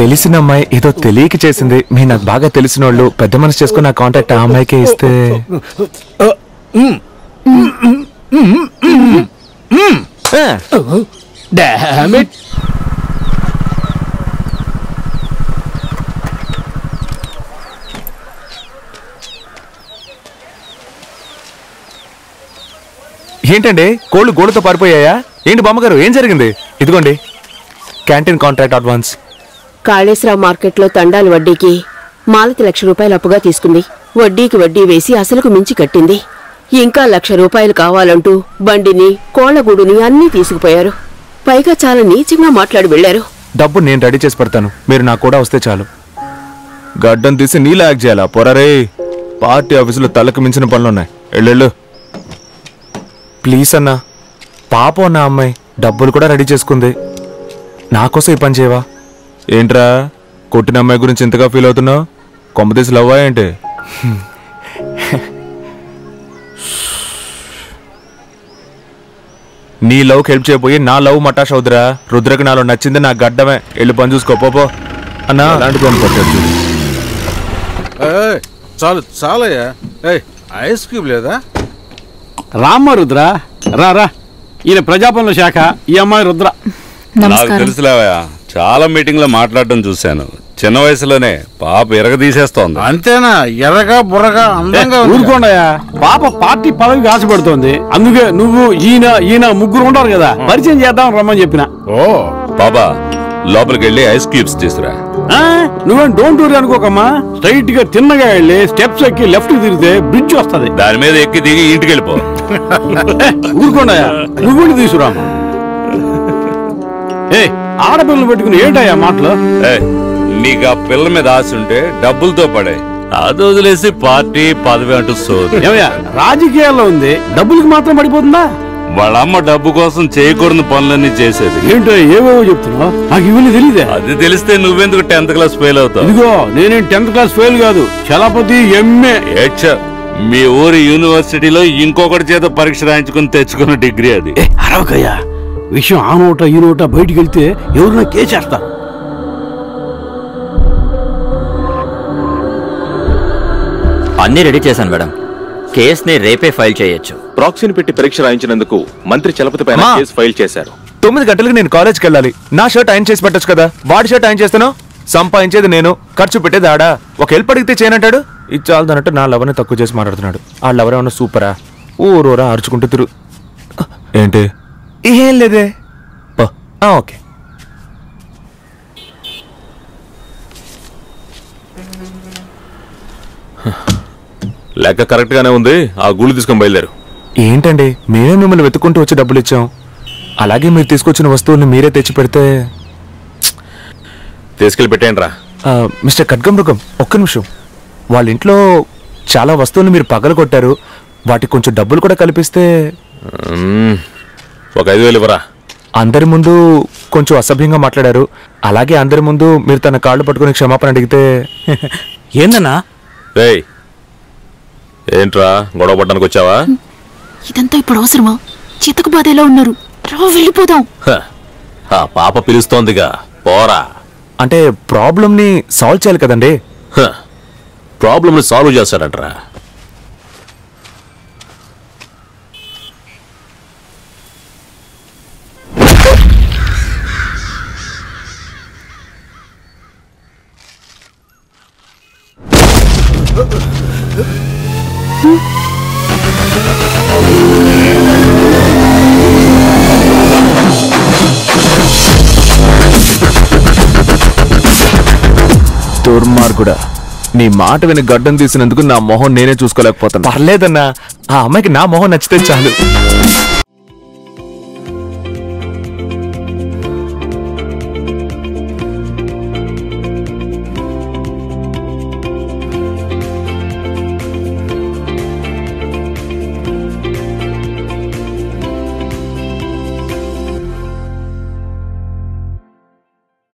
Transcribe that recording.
తెలిసిన అమ్మాయి ఏదో తెలియక చేసింది. మీ నాకు బాగా తెలిసిన వాళ్ళు పెద్ద మనసు చేసుకుని నా కాంటాక్ట్ ఆ అమ్మాయికే ఇస్తే ఏంటండి కోళ్ళు గోడతో పారిపోయాయా ఏంటి బామ్మగారు? ఏం జరిగింది? ఇదిగోండి క్యాంటీన్ కాంట్రాక్ట్ అడ్వాన్స్. కాళేశ్వరరావు మార్కెట్లో తండాలు వడ్డీకి మాలతి ₹1,00,000 అప్పుగా తీసుకుంది. వడ్డీకి వడ్డీ వేసి అసలుకు మించి కట్టింది. ఇంకా ₹1,00,000 కావాలంటూ బండిని కోళ్లగూడుని అన్నీ తీసుకుపోయారు. పైగా చాలా నీచంగా మాట్లాడి వెళ్లారు. డబ్బు నేను రెడీ చేసి పెడతాను, మీరు నాకు కూడా వస్తే చాలు. గడ్డం తీసి నీళ్ళు యాక్ట్ చేయాలా? పొరరే, పార్టీ ఆఫీసులో తలకు మించిన పనులున్నాయి. ఎళ్ళు ప్లీజ్ అన్నా. పాపం నా అమ్మాయి డబ్బులు కూడా రెడీ చేసుకుంది. నాకోసం ఈ పని చేయవా? ఏంట్రా కొట్టిన అమ్మాయి గురించి ఇంతగా ఫీల్ అవుతున్నావు? కొమ్మతీసి లవ్వా ఏంటి? నీ లవ్కి హెల్ప్ చేయబోయి నా లవ్ మటాష్ అవుతురా. రుద్రకి నాలో నచ్చింది నా గడ్డమే. వెళ్ళి పని చూసుకోపో అన్నా. అలాంటి పని పట్టాడు. చాలు చాలయ్యా. ఐస్ క్యూబ్ లేదా? రామ్మ రుద్ర, రా. ఈయన ప్రజాపనుల శాఖ, ఈ అమ్మాయి రుద్ర. నాకు తెలుసులేవయ్యా, చాలా మీటింగ్ లో మాట్లాడటం చూశాను. చిన్న వయసులోనే పాప ఎరగ తీసేస్తోంది. అంతేనా? ఎర్రగా బుర్రగా అందంగా ఊరుకోండయా. పాప పార్టీ పదవికి ఆశపడుతోంది. అందుకే నువ్వు ఈయన ముగ్గురు ఉంటారు కదా, పరిచయం చేద్దాం రమ్మని చెప్పిన. ఓ బాబా, లోపలికి వెళ్ళి ఐస్ క్యూబ్స్ తీసుకురా. నువ్వేం డోంట్ వరీ అనుకోకమ్మా. స్ట్రైట్ గా తిన్నగా వెళ్ళి స్టెప్స్ ఎక్కి లెఫ్ట్ తిరిగితే బ్రిడ్జ్ వస్తుంది. దాని మీద ఎక్కి దిగి ఇంటికి వెళ్ళిపో. ఊరుకోండయా, నువ్వు తీసుకురాము. ఆడపిల్లలు పెట్టుకుని ఏంటయ్యా మాటలు? నీకు ఆ పిల్ల మీద ఆశ ఉంటే డబ్బులతో పడే, అది వదిలేసి పార్టీ పదవి అంటూ సోదు. రాజకీయాల్లో ఉంది, డబ్బులకి మాత్రం పడిపోతుందా? వాళ్ళ అమ్మ డబ్బు కోసం చేయకూడని పనులన్నీ చేసేది. ఏంటో ఏవేవో చెప్తున్నావు, నాకు ఇవన్నీ తెలియదే. అది తెలిస్తే నువ్వెందుకు 10th క్లాస్ ఫెయిల్ అవుతావు? ఇదిగో నేనేం 10th క్లాస్ ఫెయిల్ కాదు, చలపతి MA. మీ ఊరి యూనివర్సిటీలో ఇంకొకటి చేత పరీక్ష రాయించుకుని తెచ్చుకున్న డిగ్రీ అది. అరవకయ్యా, విషయం ఆ నోట ఈ నోట బయటికి వెళ్తే ఎవరైనా కేసేస్తారు. అన్ని రెడీ చేశాను మేడం. కేసుని రేపే ఫైల్ చేయొచ్చు. ప్రాక్సీని పెట్టి పరీక్ష రాయించినందుకు మంత్రి చలపతి పైన కేసు ఫైల్ చేశారు. 9 గంటలకు నేను కాలేజ్కి వెళ్ళాలి. నా షర్ట్ ఆయన చేసి పెట్టచ్చు కదా. వాడి షర్ట్ ఆయన చేస్తాను. సంపాదించేది నేను, ఖర్చు పెట్టేది ఆడా. ఒక హెల్ప్ అడిగితే చేయనంటాడు. ఇది చాలదన్నట్టు నా లవర్ని తక్కువ చేసి మాట్లాడుతున్నాడు. ఆ లవర్ ఏమన్నా సూపరా? ఊరూరా అరుచుకుంటూ తిరుగు. ఏంటి? ఏం లేదే. ఓకే. లెక్క కరెక్ట్ గానే ఉంది. ఆ గూళ్ళు తీసుకొని బయలుదేరు. ఏంటండి, మేమే మిమ్మల్ని వెతుక్కుంటూ వచ్చి డబ్బులు ఇచ్చాం. అలాగే మీరు తీసుకొచ్చిన వస్తువుల్ని మీరే తెచ్చి పెడితే. తీసుకెళ్ళి పెట్టేయండి రా. మిస్టర్ ఖడ్గమృగం, ఒక్క నిమిషం. వాళ్ళ ఇంట్లో చాలా వస్తువులు మీరు పగలు కొట్టారు. వాటికి కొంచెం డబ్బులు కూడా కల్పిస్తే. ఒక 5,000 ఇవ్వరా. అందరి ముందు కొంచెం అసభ్యంగా మాట్లాడారు. అలాగే అందరి ముందు మీరు తన కాళ్ళు పట్టుకుని క్షమాపణ అడిగితే. ఏందన్నా? ఏంట్రా గొడవ పడ్డానికి వచ్చావా? ఇదంతా ఇప్పుడు అవసరమా? చితకు బాధేలా ఉన్నారు, వెళ్ళిపోదాం. ఆ పాప పిలుస్తోందిగా, పోరా. అంటే ప్రాబ్లంని సాల్వ్ చేయాలి కదండి. ప్రాబ్లంని సాల్వ్ చేస్తాడంట్రా. దుర్మార్గుడా, నీ మాట విని గడ్డం తీసినందుకు నా మొహం నేనే చూసుకోలేకపోతాను. పర్లేదన్నా, ఆ అమ్మాయికి నా మొహం నచ్చితే చాలు.